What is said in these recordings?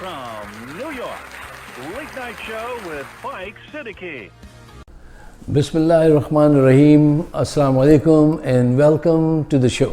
from New York, Late Night Show with Mike Siddiqui. Bismillah ar-Rahman ar-Rahim. Assalamu alaikum and welcome to the show.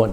1।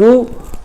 2,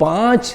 5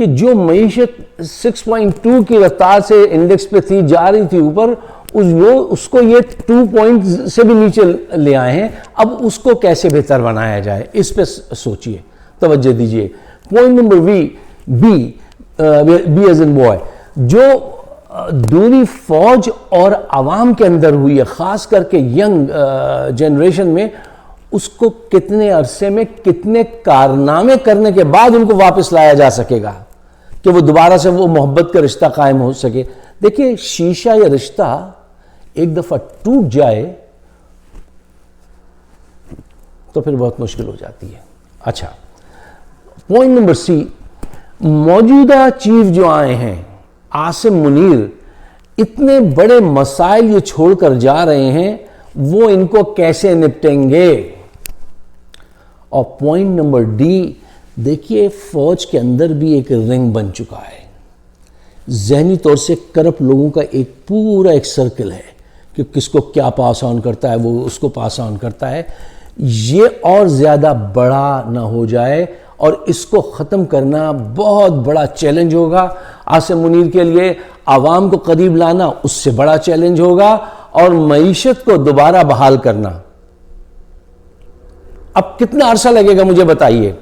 کہ جو معیشت 6.2 کی رفتار سے index پہ تھی، جا رہی تھی اوپر، اس کو یہ 2 پوائنٹ سے بھی نیچے لے آئے ہیں. اب اس کو کیسے بہتر بنایا جائے، اس پہ سوچئے، توجہ دیجئے. Point number be as in boy, جو دوری فوج اور عوام کے اندر ہوئی ہے، خاص کر کے ینگ جنریشن میں، اس کو کتنے عرصے میں کتنے کارنامے کرنے کے بعد ان کو واپس لایا جا سکے گا کہ وہ دوبارہ سے وہ محبت کا رشتہ قائم ہو سکے. دیکھیے، شیشہ یا رشتہ ایک دفعہ ٹوٹ جائے تو پھر بہت مشکل ہو جاتی ہے. اچھا، پوائنٹ نمبر سی، موجودہ چیف جو آئے ہیں عاصم منیر، اتنے بڑے مسائل یہ چھوڑ کر جا رہے ہیں، وہ ان کو کیسے نپٹیں گے. اور پوائنٹ نمبر ڈی، دیکھیے فوج کے اندر بھی ایک رنگ بن چکا ہے، ذہنی طور سے کرپٹ لوگوں کا ایک پورا ایک سرکل ہے کہ کس کو کیا پاس آن کرتا ہے، وہ اس کو پاس آن کرتا ہے. یہ اور زیادہ بڑا نہ ہو جائے، اور اس کو ختم کرنا بہت بڑا چیلنج ہوگا عاصم منیر کے لیے. عوام کو قریب لانا اس سے بڑا چیلنج ہوگا، اور معیشت کو دوبارہ بحال کرنا. اب کتنا عرصہ لگے گا مجھے بتائیے،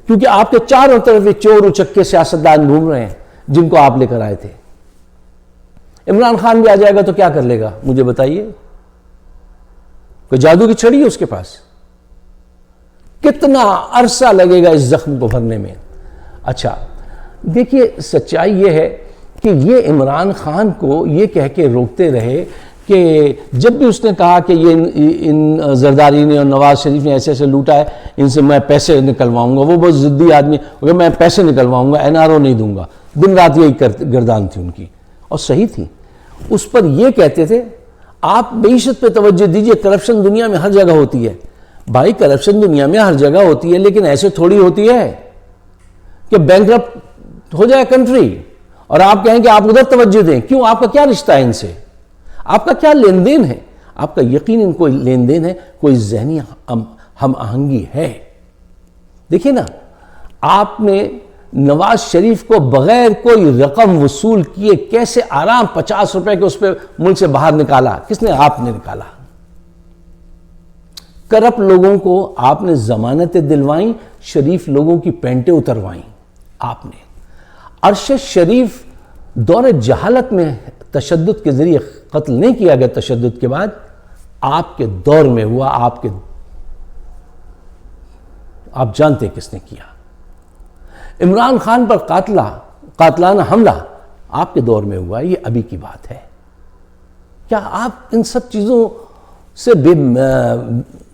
کیونکہ آپ کے چاروں طرف چور اچکے سیاستدان گھوم رہے ہیں جن کو آپ لے کر آئے تھے. عمران خان بھی آ جائے گا تو کیا کر لے گا مجھے بتائیے؟ کوئی جادو کی چھڑی ہے اس کے پاس؟ کتنا عرصہ لگے گا اس زخم کو بھرنے میں؟ اچھا دیکھیے، سچائی یہ ہے کہ یہ عمران خان کو یہ کہہ کے روکتے رہے کہ جب بھی اس نے کہا کہ یہ ان زرداری نے اور نواز شریف نے ایسے ایسے لوٹا ہے، ان سے میں پیسے نکلواؤں گا، وہ بہت ضدی آدمی، اگر میں پیسے نکلواؤں گا، NRO نہیں دوں گا، دن رات یہی گردان تھی ان کی، اور صحیح تھی. اس پر یہ کہتے تھے آپ معیشت پہ توجہ دیجئے، کرپشن دنیا میں ہر جگہ ہوتی ہے. بھائی کرپشن دنیا میں ہر جگہ ہوتی ہے، لیکن ایسے تھوڑی ہوتی ہے کہ بینکرپٹ ہو جائے کنٹری اور آپ کہیں کہ آپ ادھر توجہ دیں. کیوں؟ آپ کا کیا رشتہ ہے ان سے؟ آپ کا کیا لین دین ہے؟ آپ کا یقیناً کوئی لین دین ہے، کوئی ذہنی ہم آہنگی ہے. دیکھیں نا، آپ نے نواز شریف کو بغیر کوئی رقم وصول کیے کیسے آرام 50 روپے کے اس پہ ملک سے باہر نکالا؟ کس نے؟ آپ نے نکالا. کرپٹ لوگوں کو آپ نے ضمانتیں دلوائیں، شریف لوگوں کی پینٹیں اتروائیں آپ نے. ارشد شریف دور جہالت میں تشدد کے ذریعے قتل نہیں کیا گیا، تشدد کے بعد آپ کے دور میں ہوا. آپ جانتے کس نے کیا. عمران خان پر قاتلانہ حملہ آپ کے دور میں ہوا، یہ ابھی کی بات ہے. کیا آپ ان سب چیزوں سے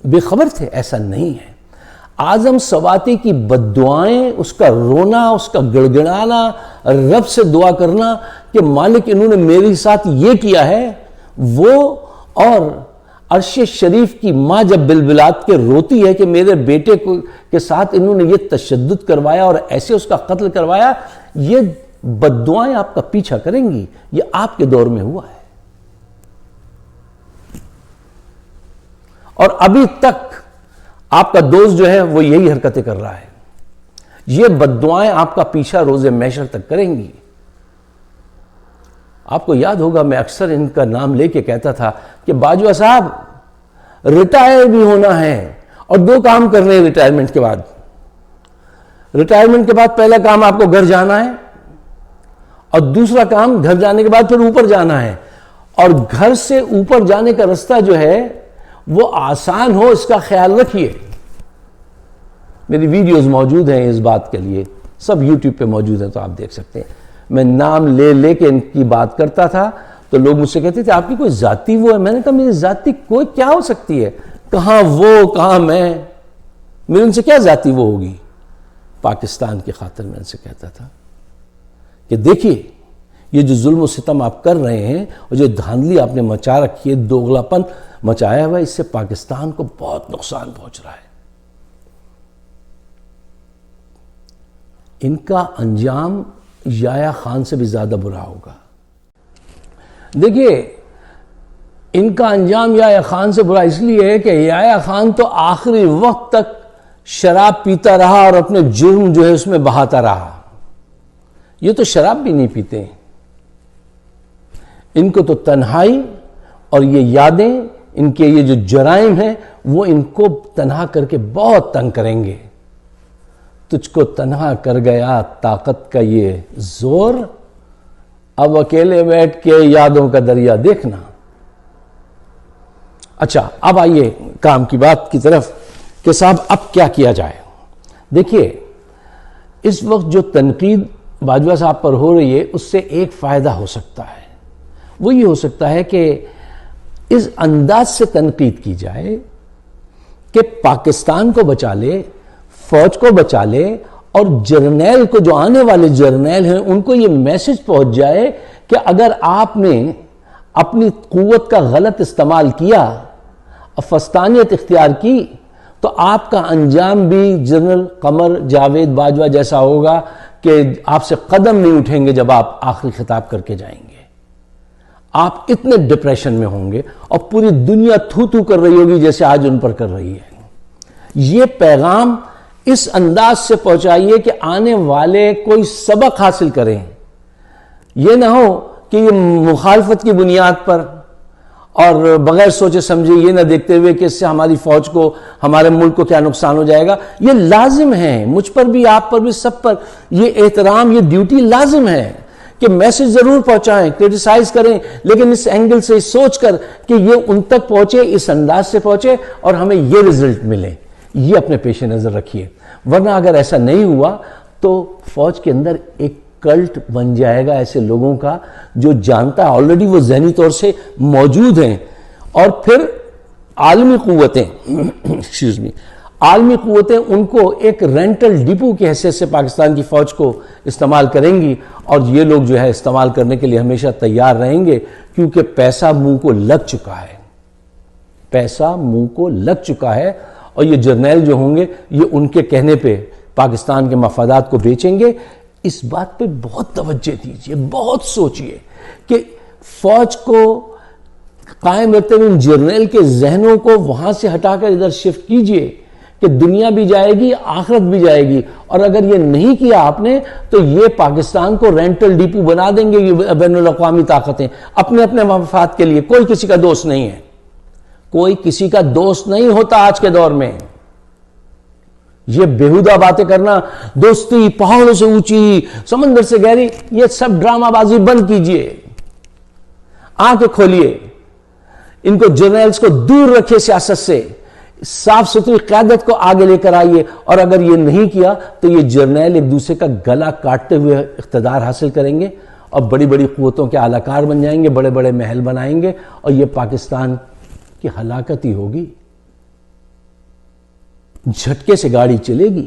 بے خبر تھے؟ ایسا نہیں ہے. اعظم سواتی کی بددعائیں، اس کا رونا، اس کا گڑگڑانا، رب سے دعا کرنا کہ مالک انہوں نے میرے ساتھ یہ کیا ہے، وہ، اور ارشد شریف کی ماں جب بلبلات کے روتی ہے کہ میرے بیٹے کے ساتھ انہوں نے یہ تشدد کروایا اور ایسے اس کا قتل کروایا، یہ بددعائیں آپ کا پیچھا کریں گی. یہ آپ کے دور میں ہوا ہے، اور ابھی تک آپ کا دوست جو ہے وہ یہی حرکتیں کر رہا ہے. یہ بددعائیں آپ کا پیچھا روز محشر تک کریں گی. آپ کو یاد ہوگا میں اکثر ان کا نام لے کے کہتا تھا کہ باجوہ صاحب ریٹائر بھی ہونا ہے اور 2 کام کرنے ہیں ریٹائرمنٹ کے بعد. ریٹائرمنٹ کے بعد پہلا کام آپ کو گھر جانا ہے، اور دوسرا کام گھر جانے کے بعد پھر اوپر جانا ہے. اور گھر سے اوپر جانے کا رستہ جو ہے وہ آسان ہو، اس کا خیال رکھیے. میری ویڈیوز موجود ہیں اس بات کے لیے، سب یوٹیوب پہ موجود ہیں تو آپ دیکھ سکتے ہیں. میں نام لے کے ان کی بات کرتا تھا تو لوگ مجھ سے کہتے تھے آپ کی کوئی ذاتی وہ ہے. میں نے کہا میری ذاتی کوئی کیا ہو سکتی ہے؟ کہاں وہ کہاں میں، میرے ان سے کیا ذاتی وہ ہوگی؟ پاکستان کی خاطر میں ان سے کہتا تھا کہ دیکھیے یہ جو ظلم و ستم آپ کر رہے ہیں اور جو دھاندلی آپ نے مچا رکھی ہے، دوغلا پن مچایا ہوا ہے، اس سے پاکستان کو بہت نقصان پہنچ رہا ہے. ان کا انجام یحییٰ خان سے بھی زیادہ برا ہوگا. دیکھیے ان کا انجام یحییٰ خان سے برا اس لیے ہے کہ یحییٰ خان تو آخری وقت تک شراب پیتا رہا اور اپنے جرم جو ہے اس میں بہاتا رہا. یہ تو شراب بھی نہیں پیتے ہیں، ان کو تو تنہائی اور یہ یادیں، ان کے یہ جو جرائم ہیں وہ ان کو تنہا کر کے بہت تنگ کریں گے۔ تجھ کو تنہا کر گیا طاقت کا یہ زور، اب اکیلے بیٹھ کے یادوں کا دریا دیکھنا۔ اچھا، اب آئیے کام کی بات کی طرف کہ صاحب اب کیا کیا جائے۔ دیکھیے، اس وقت جو تنقید باجوہ صاحب پر ہو رہی ہے اس سے ایک فائدہ ہو سکتا ہے، وہ یہ ہو سکتا ہے کہ اس انداز سے تنقید کی جائے کہ پاکستان کو بچا لے، فوج کو بچا لے، اور جرنیل کو، جو آنے والے جرنیل ہیں ان کو یہ میسج پہنچ جائے کہ اگر آپ نے اپنی قوت کا غلط استعمال کیا، فستانیت اختیار کی، تو آپ کا انجام بھی جنرل قمر جاوید باجوہ جیسا ہوگا کہ آپ سے قدم نہیں اٹھیں گے جب آپ آخری خطاب کر کے جائیں گے۔ آپ اتنے ڈپریشن میں ہوں گے اور پوری دنیا تھو تھو کر رہی ہوگی جیسے آج ان پر کر رہی ہے۔ یہ پیغام اس انداز سے پہنچائیے کہ آنے والے کوئی سبق حاصل کریں، یہ نہ ہو کہ یہ مخالفت کی بنیاد پر اور بغیر سوچے سمجھے، یہ نہ دیکھتے ہوئے کہ اس سے ہماری فوج کو، ہمارے ملک کو کیا نقصان ہو جائے گا۔ یہ لازم ہے، مجھ پر بھی، آپ پر بھی، سب پر یہ احترام، یہ ڈیوٹی لازم ہے کہ میسج ضرور پہنچائیں، کرٹیسائز کریں، لیکن اس اینگل سے سوچ کر کہ یہ ان تک پہنچے، اس انداز سے پہنچے اور ہمیں یہ رزلٹ ملے، یہ اپنے پیش نظر رکھیے۔ ورنہ اگر ایسا نہیں ہوا تو فوج کے اندر ایک کلٹ بن جائے گا ایسے لوگوں کا جو جانتا ہے، آلریڈی وہ ذہنی طور سے موجود ہیں، اور پھر عالمی قوتیں عالمی قوتیں ان کو ایک رینٹل ڈپو کی حیثیت سے پاکستان کی فوج کو استعمال کریں گی، اور یہ لوگ جو ہے استعمال کرنے کے لیے ہمیشہ تیار رہیں گے، کیونکہ پیسہ منہ کو لگ چکا ہے، پیسہ منہ کو لگ چکا ہے، اور یہ جرنیل جو ہوں گے یہ ان کے کہنے پہ پاکستان کے مفادات کو بیچیں گے۔ اس بات پہ بہت توجہ دیجیے، بہت سوچئے کہ فوج کو قائم رکھتے ہوئے ان جرنیل کے ذہنوں کو وہاں سے ہٹا کر ادھر شفٹ کیجئے کہ دنیا بھی جائے گی، آخرت بھی جائے گی، اور اگر یہ نہیں کیا آپ نے تو یہ پاکستان کو رینٹل ڈپو بنا دیں گے یہ بین الاقوامی طاقتیں اپنے اپنے مفاد کے لیے۔ کوئی کسی کا دوست نہیں ہے، کوئی کسی کا دوست نہیں ہوتا آج کے دور میں۔ یہ بیہودہ باتیں کرنا، دوستی پہاڑوں سے اونچی، سمندر سے گہری، یہ سب ڈرامہ بازی بند کیجئے، آنکھیں کھولیے، ان کو جرنیلز کو دور رکھے سیاست سے، صاف ستھری قیادت کو آگے لے کر آئیے، اور اگر یہ نہیں کیا تو یہ جرنیل ایک دوسرے کا گلا کاٹتے ہوئے اقتدار حاصل کریں گے اور بڑی بڑی قوتوں کے اعلی کار بن جائیں گے، بڑے بڑے محل بنائیں گے، اور یہ پاکستان کی ہلاکت ہی ہوگی۔ جھٹکے سے گاڑی چلے گی،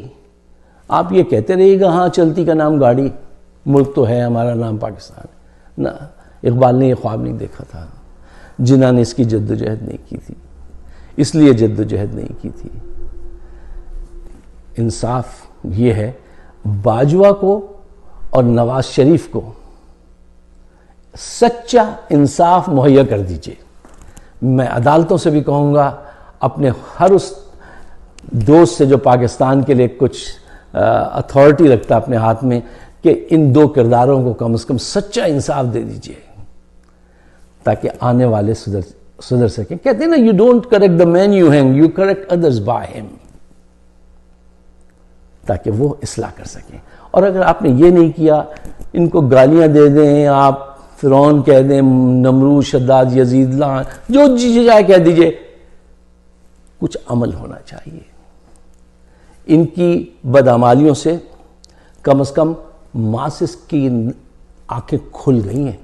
آپ یہ کہتے رہیے گا ہاں چلتی کا نام گاڑی، ملک تو ہے ہمارا نام پاکستان۔ نہ، اقبال نے یہ خواب نہیں دیکھا تھا، جنہوں نے اس کی جد و جہد نہیں کی تھی، اس لیے جد و جہد نہیں کی تھی۔ انصاف یہ ہے، باجوہ کو اور نواز شریف کو سچا انصاف مہیا کر دیجئے۔ میں عدالتوں سے بھی کہوں گا، اپنے ہر اس دوست سے جو پاکستان کے لیے کچھ اتھارٹی رکھتا اپنے ہاتھ میں، کہ ان دو کرداروں کو کم از کم سچا انصاف دے دیجئے تاکہ آنے والے صدر سکیں۔ کہتے ہیں نا، you don't correct the man you hang, you correct others by him، تاکہ وہ اصلاح کر سکیں۔ اور اگر آپ نے یہ نہیں کیا، ان کو گالیاں دے دیں، آپ فرعون کہہ دیں، نمرود، شداد، یزید، لعن، جو جائے کہہ دیجئے، کچھ عمل ہونا چاہیے۔ ان کی بدعمالیوں سے کم از کم ماسس کی آنکھیں کھل گئی ہیں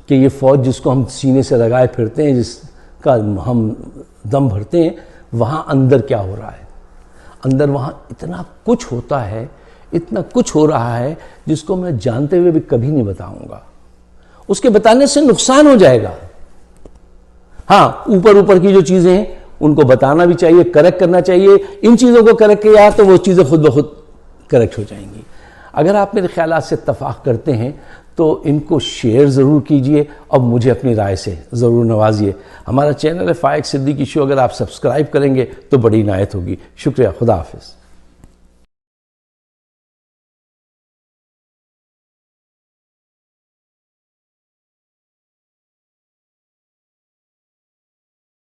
کہ یہ فوج جس کو ہم سینے سے لگائے پھرتے ہیں، جس کا ہم دم بھرتے ہیں، وہاں اندر کیا ہو رہا ہے۔ اندر وہاں اتنا کچھ ہوتا ہے، اتنا کچھ ہو رہا ہے جس کو میں جانتے ہوئے بھی کبھی نہیں بتاؤں گا۔ اس کے بتانے سے نقصان ہو جائے گا۔ ہاں، اوپر کی جو چیزیں ہیں ان کو بتانا بھی چاہیے، کریکٹ کرنا چاہیے۔ ان چیزوں کو کریکٹ کیا تو وہ چیزیں خود بخود کریکٹ ہو جائیں گی۔ اگر آپ میرے خیالات سے اتفاق کرتے ہیں تو ان کو شیئر ضرور کیجئے اور مجھے اپنی رائے سے ضرور نوازیے۔ ہمارا چینل ہے فائق صدیقی شو، اگر آپ سبسکرائب کریں گے تو بڑی عنایت ہوگی۔ شکریہ، خدا حافظ۔